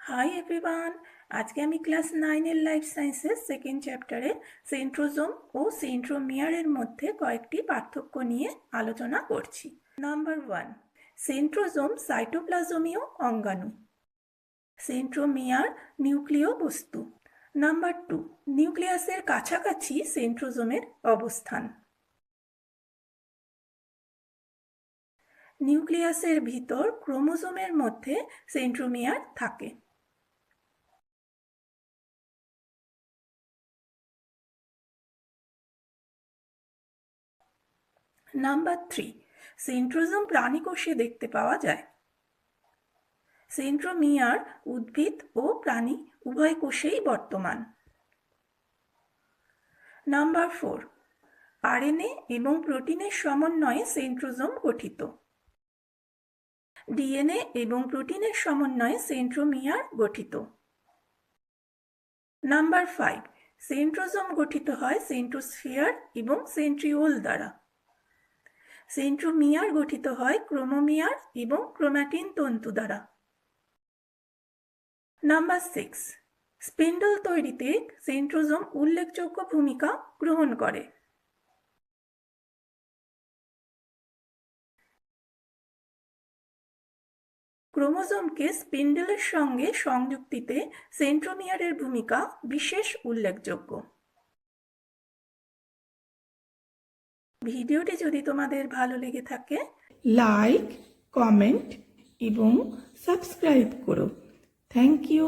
Hi everyone, আজকে আমি class 9-এর life সায়েন্সের সেকেন্ড চ্যাপ্টারে সেন্ট্রোজোম ও সেন্ট্রোমিয়ারের মধ্যে কয়েকটি পার্থক্য নিয়ে আলোচনা করছি। নাম্বার 1, সেন্ট্রোজোম সাইটোপ্লাজমীয় অঙ্গাণু, সেন্ট্রোমিয়ার নিউক্লিয় বস্তু। নাম্বার 2, নিউক্লিয়াসের কাছাকাছি সেন্ট্রোজোমের অবস্থান। নিউক্লিয়াসের ভিতর ক্রোমোজোমের মধ্যে সেন্ট্রোমিয়ার থাকে। নাম্বার 3, সেন্ট্রোজোম প্রাণীকোষে দেখতে পাওয়া যায়। সেন্ট্রোমিয়ার উদ্ভিদ ও প্রাণী উভয় কোষেই বর্তমান। নাম্বার 4, আরএনএ এবং প্রোটিনের সমন্বয়ে সেন্ট্রোজোম গঠিত। ডিএনএ এবং প্রোটিনের সমন্বয়ে সেন্ট্রোমিয়ার গঠিত। নাম্বার 5, সেন্ট্রোজোম গঠিত হয় সেন্ট্রোস্ফিয়ার এবং সেন্ট্রিওল দ্বারা। সেন্ট্রোমিয়ার গঠিত হয় ক্রোমোমিয়ার এবং ক্রোম্যাটিন তন্তু দ্বারা। নাম্বার 6, স্পিন্ডল তৈরিতে সেন্ট্রোজোম উল্লেখযোগ্য ভূমিকা গ্রহণ করে। ক্রোমোজোমকে স্পিন্ডলের সঙ্গে সংযুক্তিতে সেন্ট্রোমিয়ারের ভূমিকা বিশেষ উল্লেখযোগ্য। ভিডিওটি যদি তোমাদের ভালো লেগে থাকে, লাইক, কমেন্ট এবং সাবস্ক্রাইব করো। Thank you.